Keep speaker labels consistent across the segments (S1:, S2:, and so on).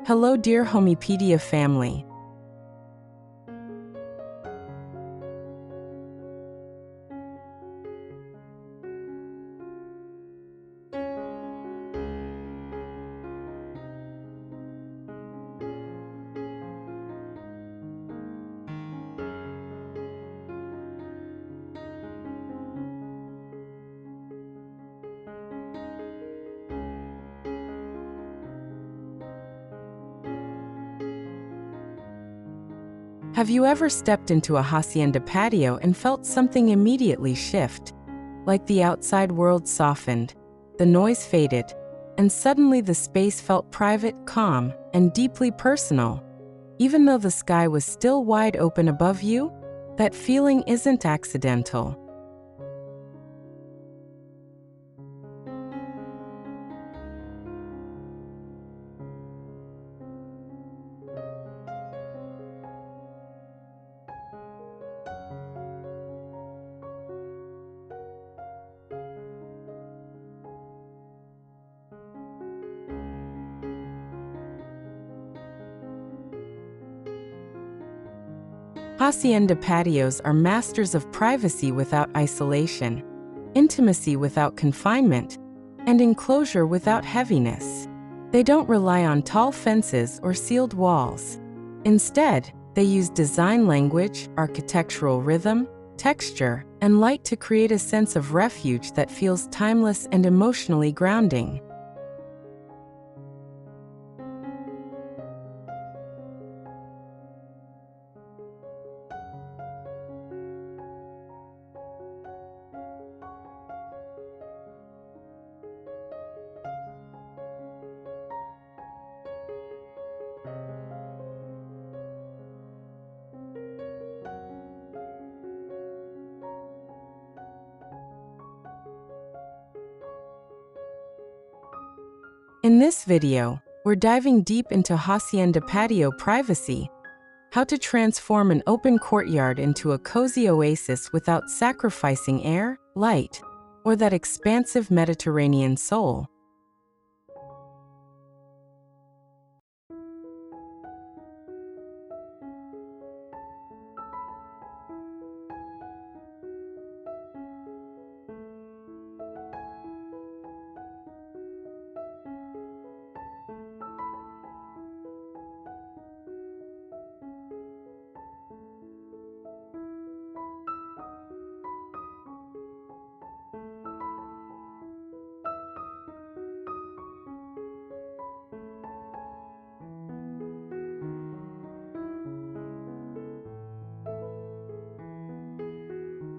S1: Hello dear Homepedia family. Have you ever stepped into a Hacienda patio and felt something immediately shift? Like the outside world softened, the noise faded, and suddenly the space felt private, calm, and deeply personal. Even though the sky was still wide open above you, that feeling isn't accidental. Hacienda patios are masters of privacy without isolation, intimacy without confinement, and enclosure without heaviness. They don't rely on tall fences or sealed walls. Instead, they use design language, architectural rhythm, texture, and light to create a sense of refuge that feels timeless and emotionally grounding. In this video, we're diving deep into Hacienda Patio privacy, how to transform an open courtyard into a cozy oasis without sacrificing air, light, or that expansive Mediterranean soul.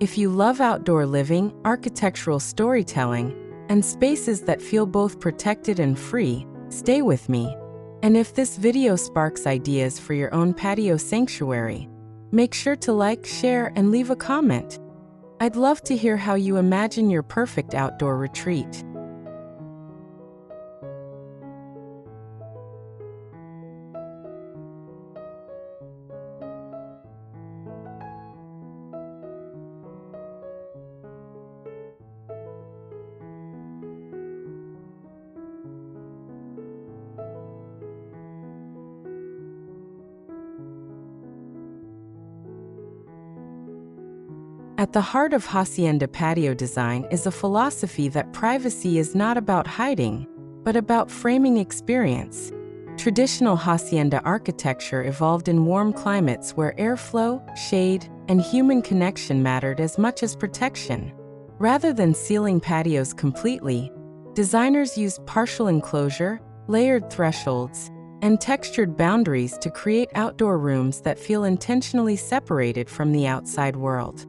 S1: If you love outdoor living, architectural storytelling, and spaces that feel both protected and free, stay with me. And if this video sparks ideas for your own patio sanctuary, make sure to like, share, and leave a comment. I'd love to hear how you imagine your perfect outdoor retreat. At the heart of Hacienda patio design is a philosophy that privacy is not about hiding, but about framing experience. Traditional Hacienda architecture evolved in warm climates where airflow, shade, and human connection mattered as much as protection. Rather than sealing patios completely, designers used partial enclosure, layered thresholds, and textured boundaries to create outdoor rooms that feel intentionally separated from the outside world.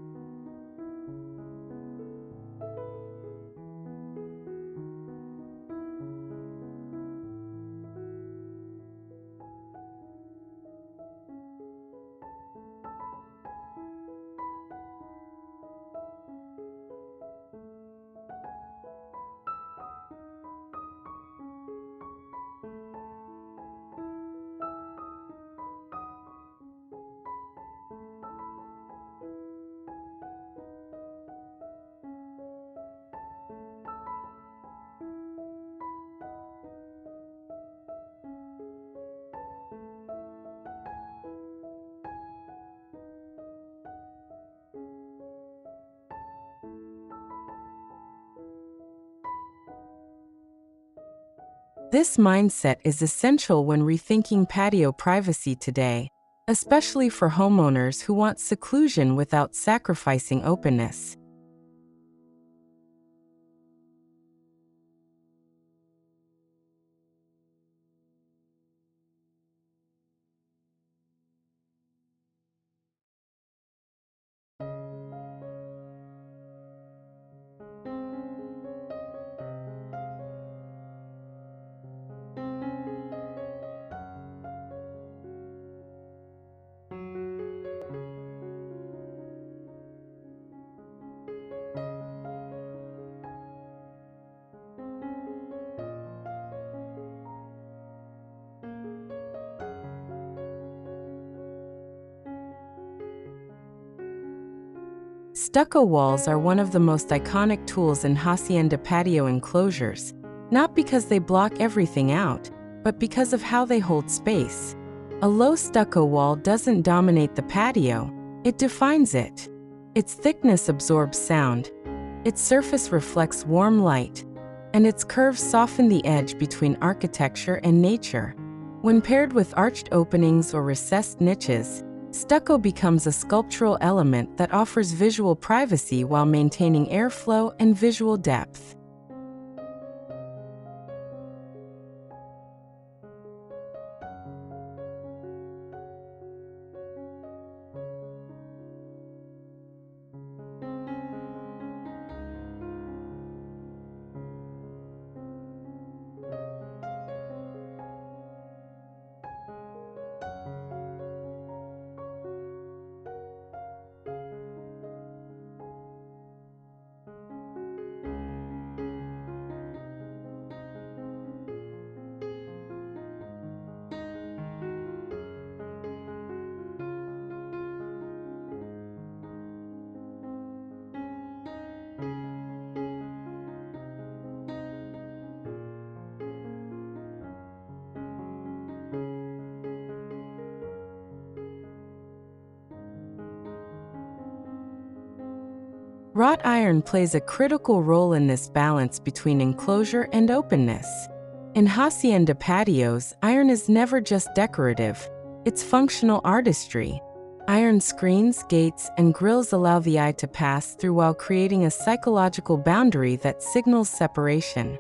S1: This mindset is essential when rethinking patio privacy today, especially for homeowners who want seclusion without sacrificing openness. Stucco walls are one of the most iconic tools in Hacienda patio enclosures, not because they block everything out, but because of how they hold space. A low stucco wall doesn't dominate the patio, it defines it. Its thickness absorbs sound, its surface reflects warm light, and its curves soften the edge between architecture and nature. When paired with arched openings or recessed niches, stucco becomes a sculptural element that offers visual privacy while maintaining airflow and visual depth. Wrought iron plays a critical role in this balance between enclosure and openness. In Hacienda patios, iron is never just decorative, it's functional artistry. Iron screens, gates, and grills allow the eye to pass through while creating a psychological boundary that signals separation.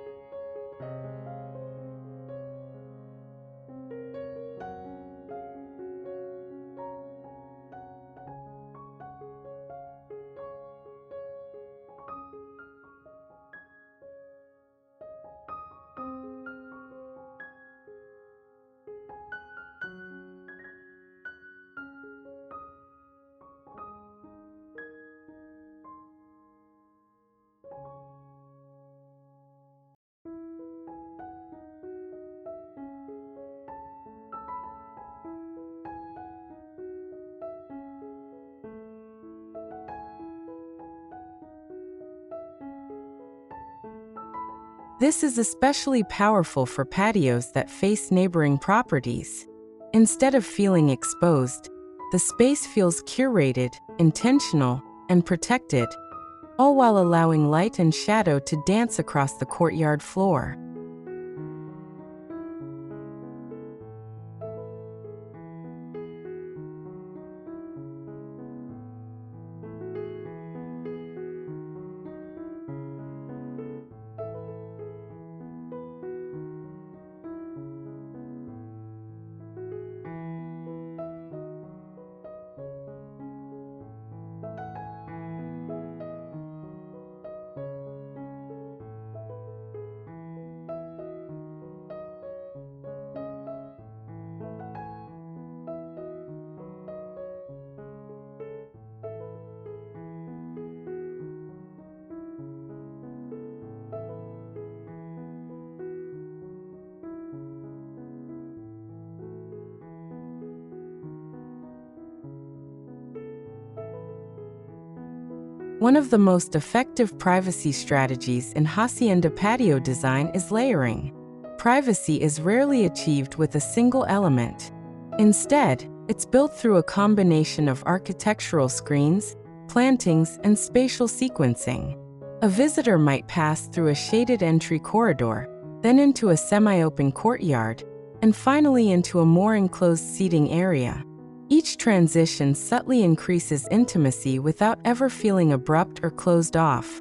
S1: This is especially powerful for patios that face neighboring properties. Instead of feeling exposed, the space feels curated, intentional, and protected, all while allowing light and shadow to dance across the courtyard floor. One of the most effective privacy strategies in Hacienda patio design is layering. Privacy is rarely achieved with a single element. Instead, it's built through a combination of architectural screens, plantings, and spatial sequencing. A visitor might pass through a shaded entry corridor, then into a semi-open courtyard, and finally into a more enclosed seating area. Each transition subtly increases intimacy without ever feeling abrupt or closed off.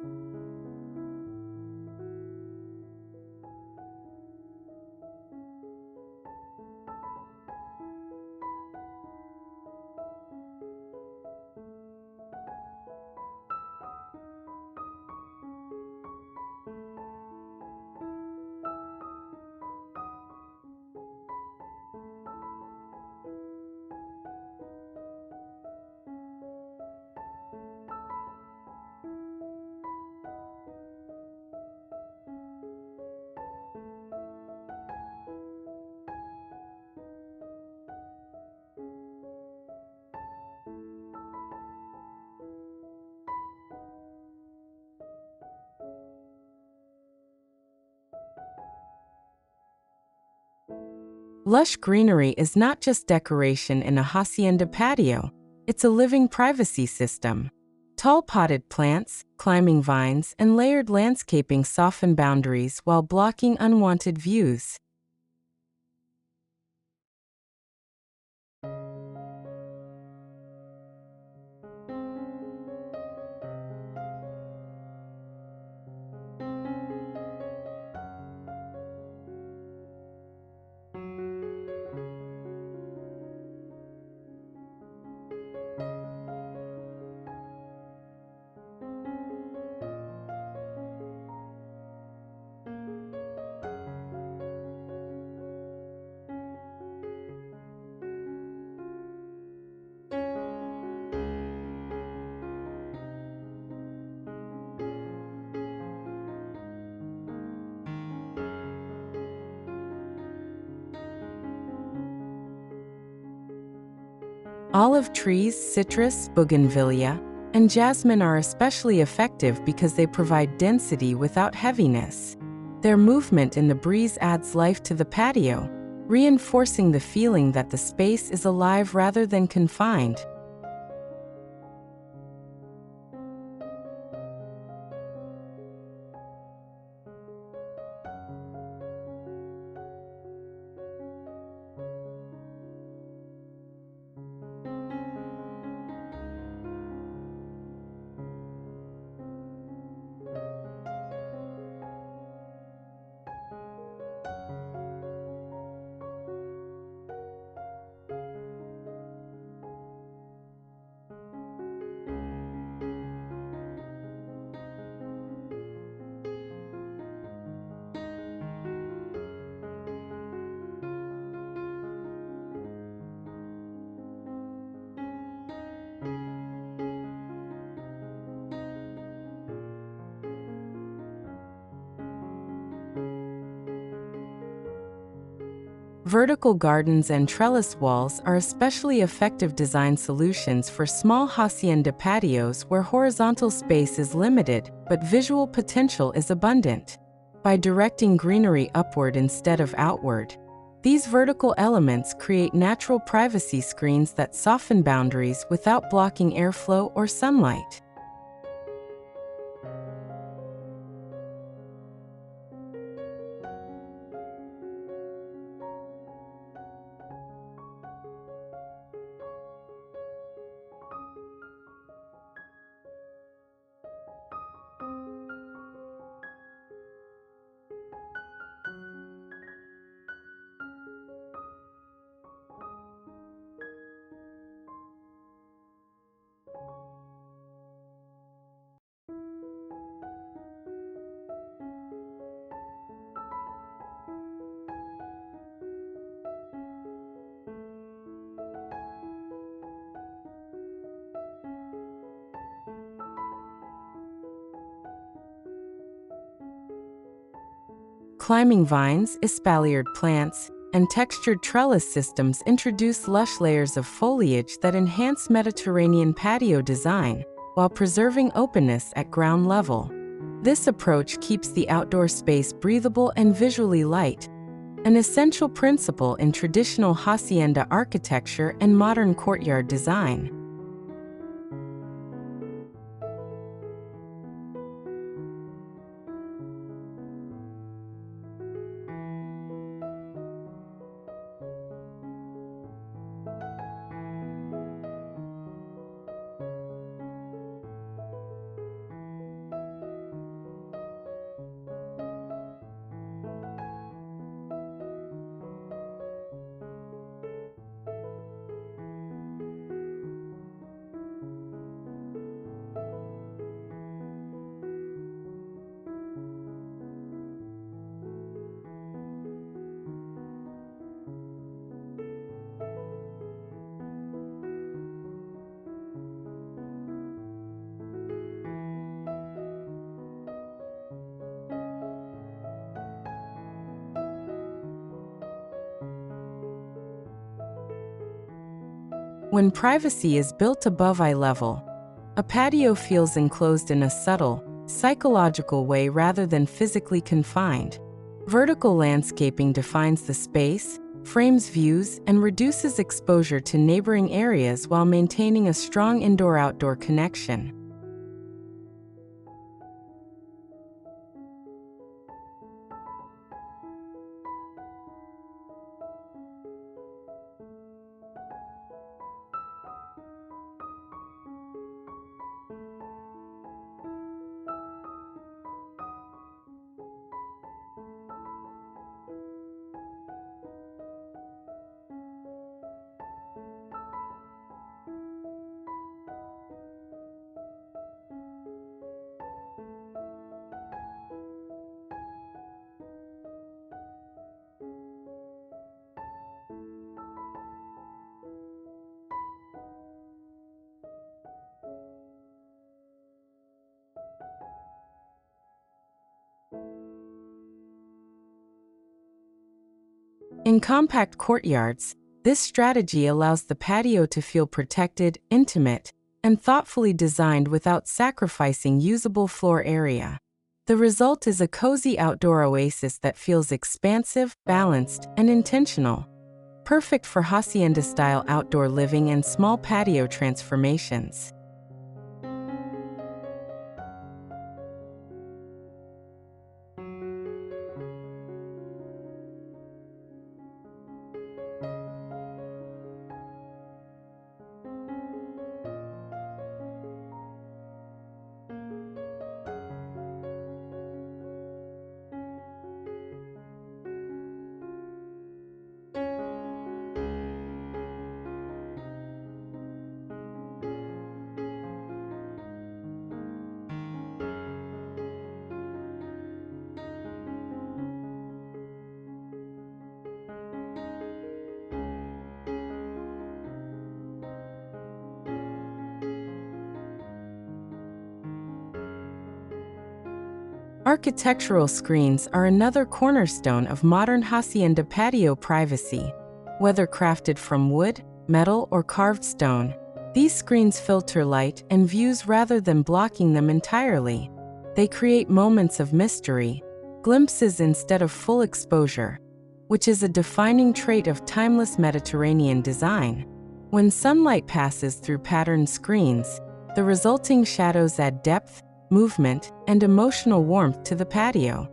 S1: Lush greenery is not just decoration in a hacienda patio, it's a living privacy system. Tall potted plants, climbing vines, and layered landscaping soften boundaries while blocking unwanted views. Olive trees, citrus, bougainvillea, and jasmine are especially effective because they provide density without heaviness. Their movement in the breeze adds life to the patio, reinforcing the feeling that the space is alive rather than confined. Vertical gardens and trellis walls are especially effective design solutions for small hacienda patios where horizontal space is limited but visual potential is abundant. By directing greenery upward instead of outward, these vertical elements create natural privacy screens that soften boundaries without blocking airflow or sunlight. Climbing vines, espaliered plants, and textured trellis systems introduce lush layers of foliage that enhance Mediterranean patio design while preserving openness at ground level. This approach keeps the outdoor space breathable and visually light, an essential principle in traditional hacienda architecture and modern courtyard design. When privacy is built above eye level, a patio feels enclosed in a subtle, psychological way rather than physically confined. Vertical landscaping defines the space, frames views, and reduces exposure to neighboring areas while maintaining a strong indoor-outdoor connection. In compact courtyards, this strategy allows the patio to feel protected, intimate, and thoughtfully designed without sacrificing usable floor area. The result is a cozy outdoor oasis that feels expansive, balanced, and intentional, perfect for hacienda-style outdoor living and small patio transformations. Architectural screens are another cornerstone of modern hacienda patio privacy. Whether crafted from wood, metal, or carved stone, these screens filter light and views rather than blocking them entirely. They create moments of mystery, glimpses instead of full exposure, which is a defining trait of timeless Mediterranean design. When sunlight passes through patterned screens, the resulting shadows add depth, movement, and emotional warmth to the patio.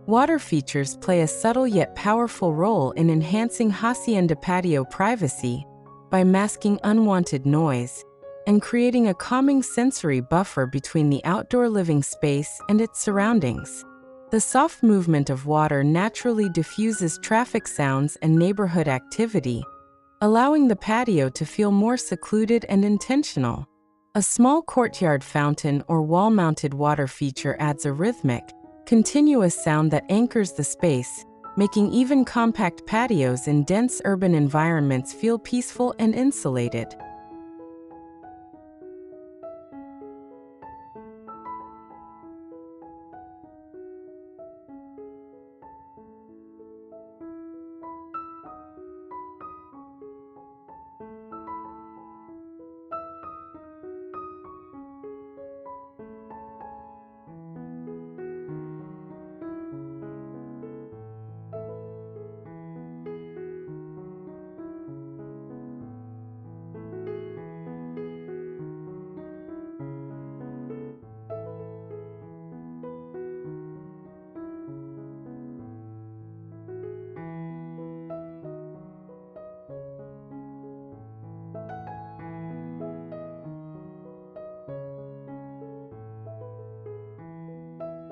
S1: Water features play a subtle yet powerful role in enhancing hacienda patio privacy by masking unwanted noise and creating a calming sensory buffer between the outdoor living space and its surroundings. The soft movement of water naturally diffuses traffic sounds and neighborhood activity, allowing the patio to feel more secluded and intentional. A small courtyard fountain or wall-mounted water feature adds a rhythmic, continuous sound that anchors the space, making even compact patios in dense urban environments feel peaceful and insulated.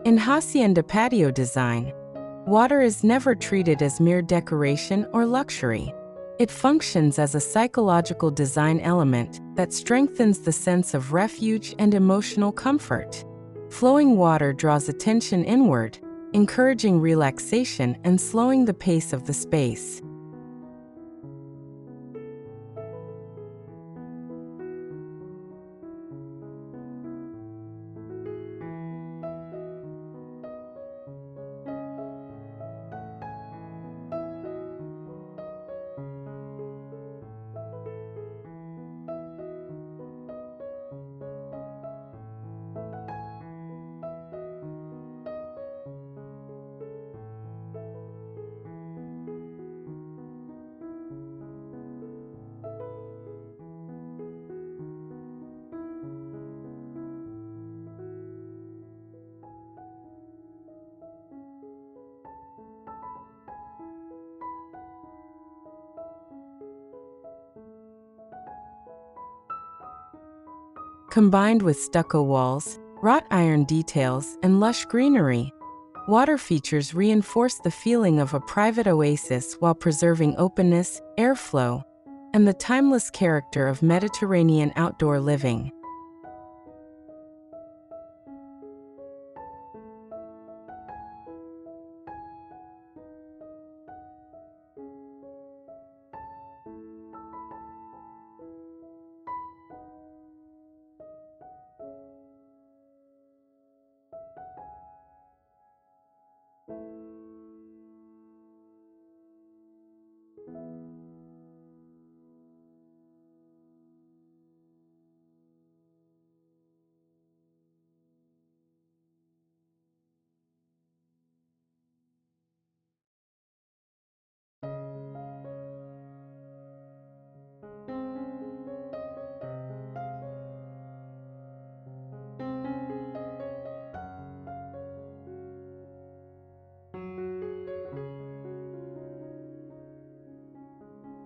S1: In Hacienda Patio design, water is never treated as mere decoration or luxury. It functions as a psychological design element that strengthens the sense of refuge and emotional comfort. Flowing water draws attention inward, encouraging relaxation and slowing the pace of the space. Combined with stucco walls, wrought iron details, and lush greenery, water features reinforce the feeling of a private oasis while preserving openness, airflow, and the timeless character of Mediterranean outdoor living.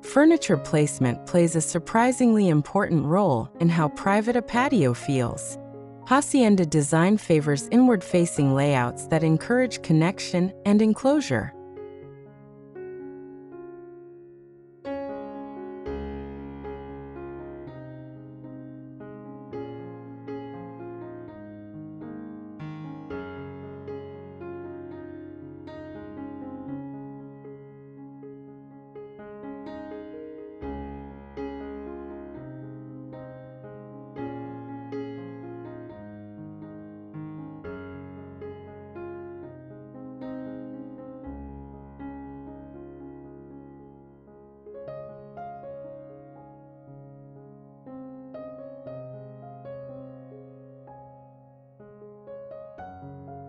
S1: Furniture placement plays a surprisingly important role in how private a patio feels. Hacienda design favors inward-facing layouts that encourage connection and enclosure.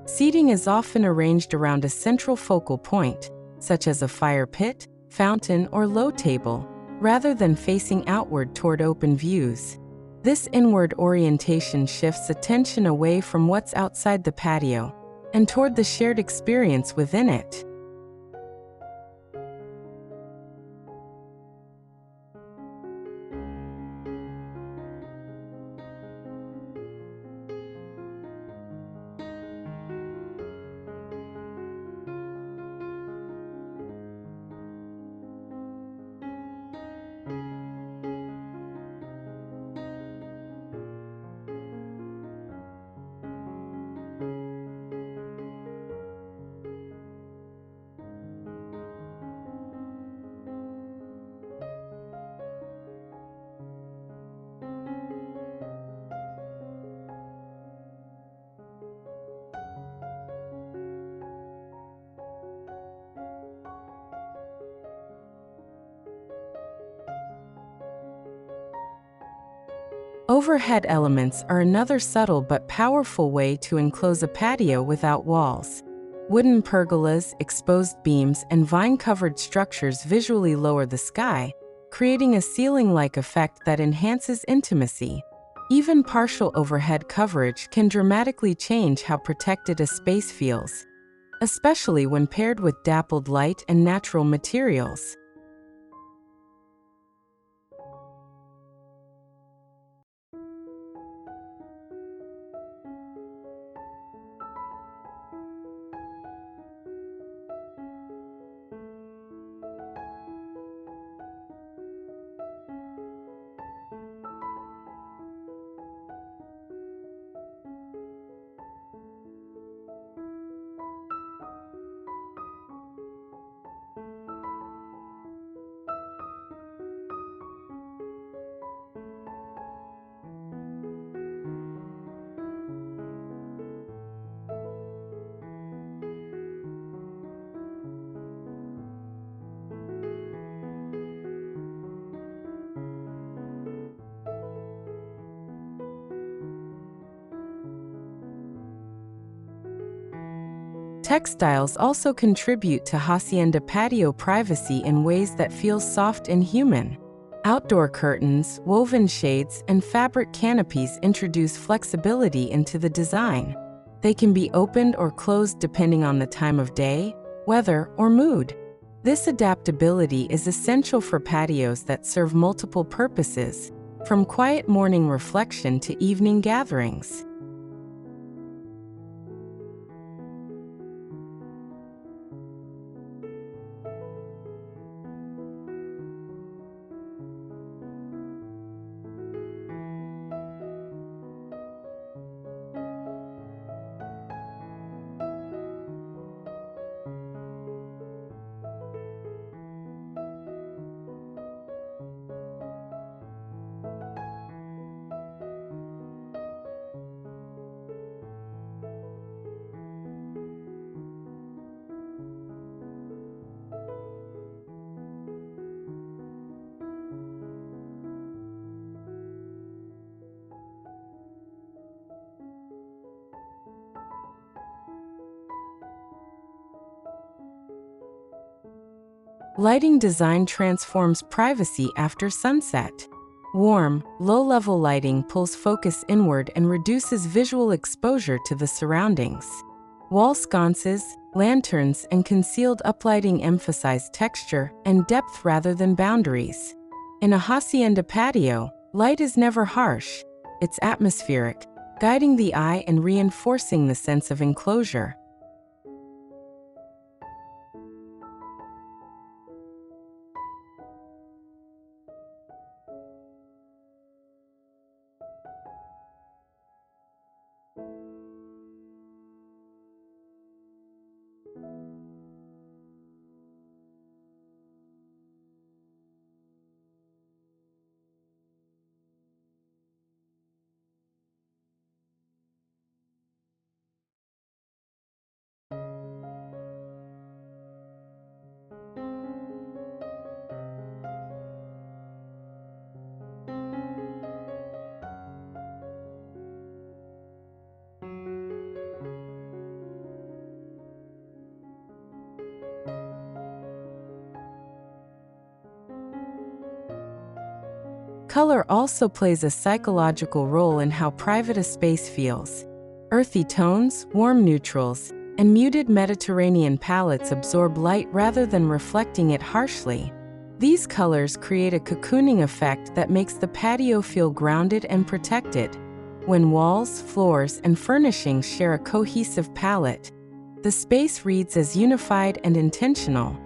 S1: Seating is often arranged around a central focal point, such as a fire pit, fountain, or low table, rather than facing outward toward open views. This inward orientation shifts attention away from what's outside the patio and toward the shared experience within it. Overhead elements are another subtle but powerful way to enclose a patio without walls. Wooden pergolas, exposed beams, and vine-covered structures visually lower the sky, creating a ceiling-like effect that enhances intimacy. Even partial overhead coverage can dramatically change how protected a space feels, especially when paired with dappled light and natural materials. Textiles also contribute to Hacienda Patio privacy in ways that feel soft and human. Outdoor curtains, woven shades, and fabric canopies introduce flexibility into the design. They can be opened or closed depending on the time of day, weather, or mood. This adaptability is essential for patios that serve multiple purposes, from quiet morning reflection to evening gatherings. Lighting design transforms privacy after sunset. Warm, low-level lighting pulls focus inward and reduces visual exposure to the surroundings. Wall sconces, lanterns, and concealed uplighting emphasize texture and depth rather than boundaries. In a hacienda patio, light is never harsh. It's atmospheric, guiding the eye and reinforcing the sense of enclosure. Color also plays a psychological role in how private a space feels. Earthy tones, warm neutrals, and muted Mediterranean palettes absorb light rather than reflecting it harshly. These colors create a cocooning effect that makes the patio feel grounded and protected. When walls, floors, and furnishings share a cohesive palette, the space reads as unified and intentional.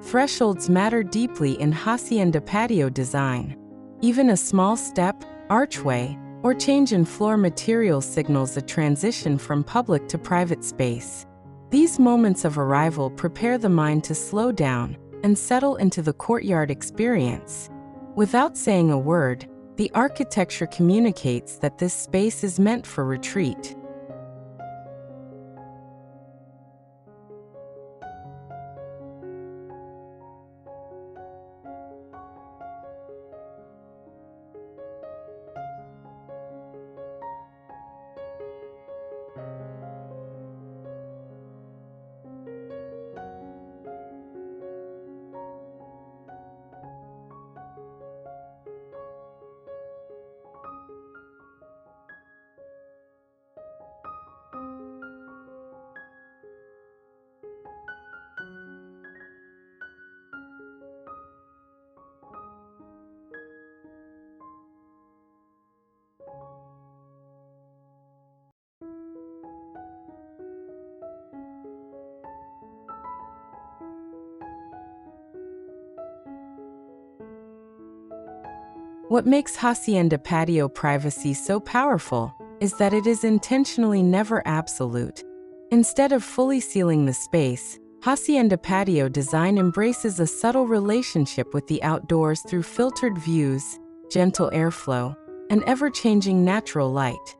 S1: Thresholds matter deeply in hacienda patio design. Even a small step, archway, or change in floor material signals a transition from public to private space. These moments of arrival prepare the mind to slow down and settle into the courtyard experience. Without saying a word, the architecture communicates that this space is meant for retreat. What makes Hacienda Patio privacy so powerful is that it is intentionally never absolute. Instead of fully sealing the space, Hacienda Patio design embraces a subtle relationship with the outdoors through filtered views, gentle airflow, and ever-changing natural light.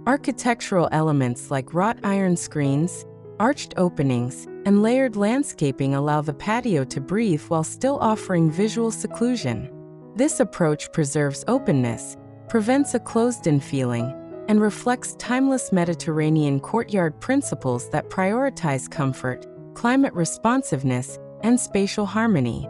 S1: Architectural elements like wrought iron screens, arched openings, and layered landscaping allow the patio to breathe while still offering visual seclusion. This approach preserves openness, prevents a closed-in feeling, and reflects timeless Mediterranean courtyard principles that prioritize comfort, climate responsiveness, and spatial harmony.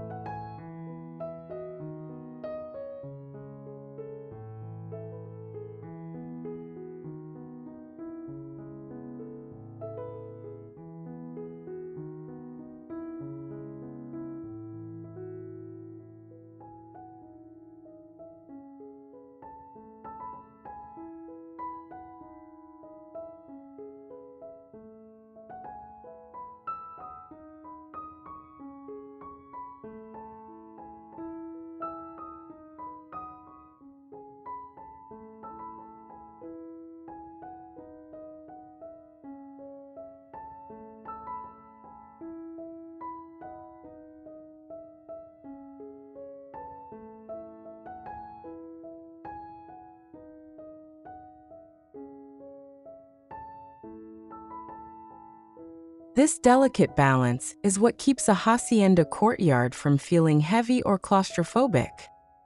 S1: This delicate balance is what keeps a hacienda courtyard from feeling heavy or claustrophobic.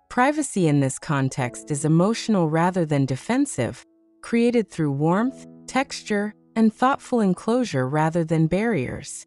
S1: Privacy in this context is emotional rather than defensive, created through warmth, texture, and thoughtful enclosure rather than barriers.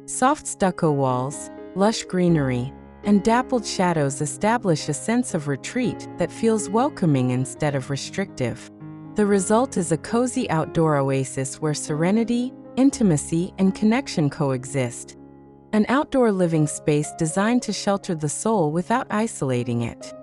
S1: Soft stucco walls, lush greenery, and dappled shadows establish a sense of retreat that feels welcoming instead of restrictive. The result is a cozy outdoor oasis where serenity, intimacy, and connection coexist. An outdoor living space designed to shelter the soul without isolating it.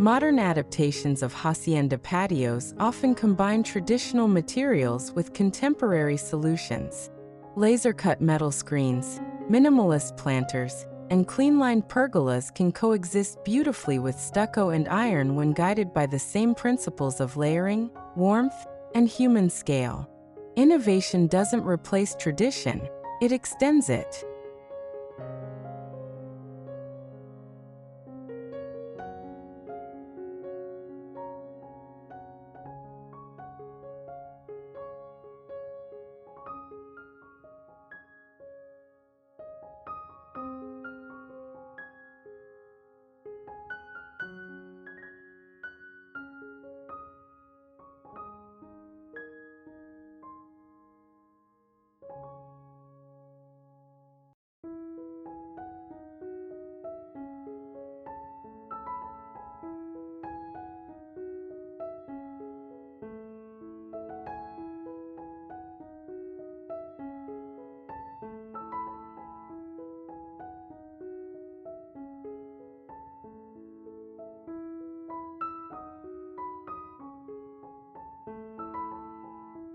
S1: Modern adaptations of hacienda patios often combine traditional materials with contemporary solutions. Laser-cut metal screens, minimalist planters, and clean-lined pergolas can coexist beautifully with stucco and iron when guided by the same principles of layering, warmth, and human scale. Innovation doesn't replace tradition, it extends it.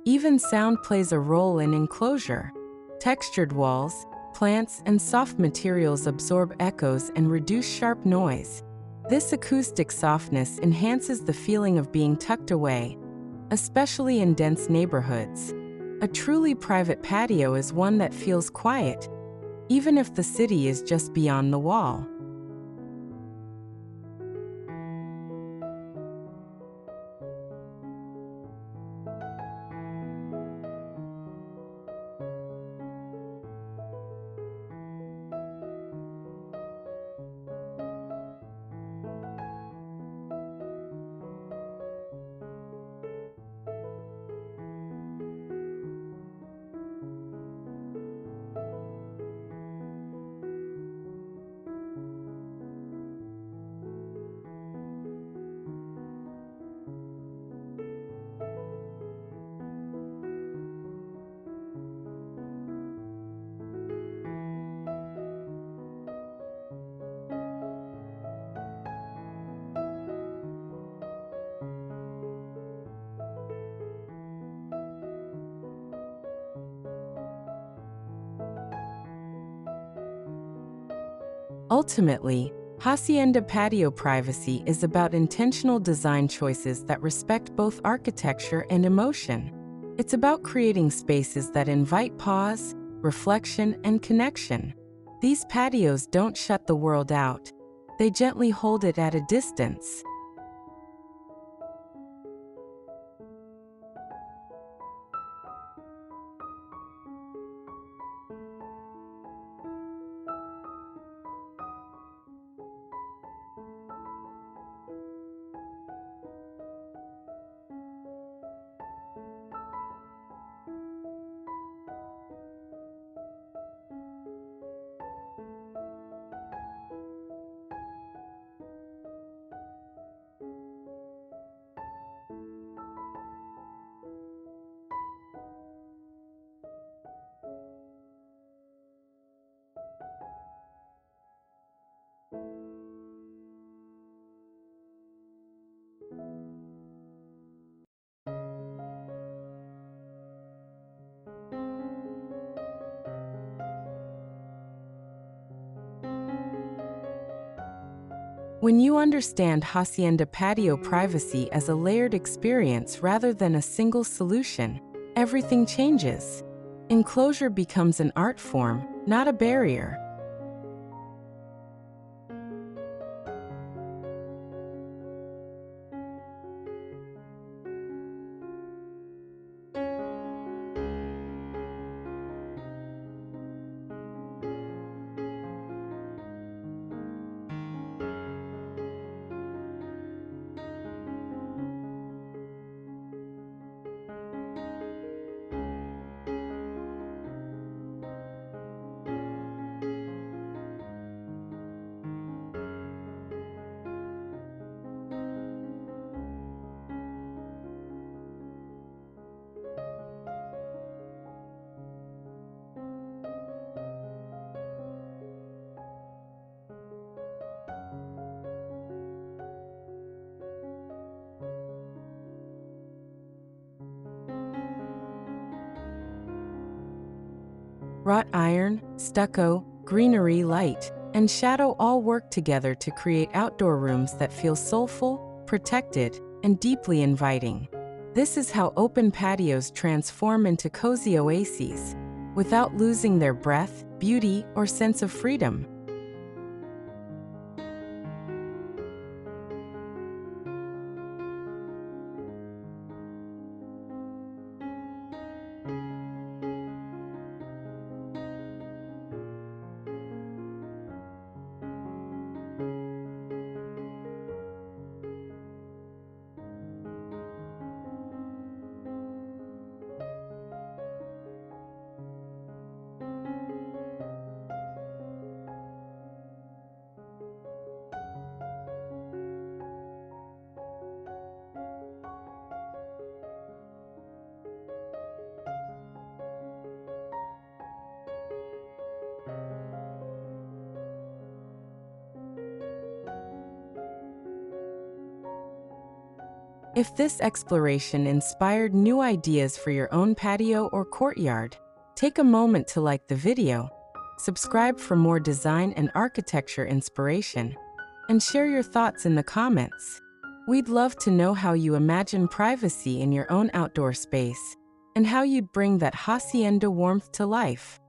S1: Even sound plays a role in enclosure. Textured walls, plants, and soft materials absorb echoes and reduce sharp noise. This acoustic softness enhances the feeling of being tucked away, especially in dense neighborhoods. A truly private patio is one that feels quiet, even if the city is just beyond the wall. Ultimately, Hacienda Patio privacy is about intentional design choices that respect both architecture and emotion. It's about creating spaces that invite pause, reflection, and connection. These patios don't shut the world out. They gently hold it at a distance. When you understand Hacienda Patio privacy as a layered experience rather than a single solution, everything changes. Enclosure becomes an art form, not a barrier. Wrought iron, stucco, greenery, light, and shadow all work together to create outdoor rooms that feel soulful, protected, and deeply inviting. This is how open patios transform into cozy oases, without losing their breadth, beauty, or sense of freedom. If this exploration inspired new ideas for your own patio or courtyard, take a moment to like the video, subscribe for more design and architecture inspiration, and share your thoughts in the comments. We'd love to know how you imagine privacy in your own outdoor space and how you'd bring that hacienda warmth to life.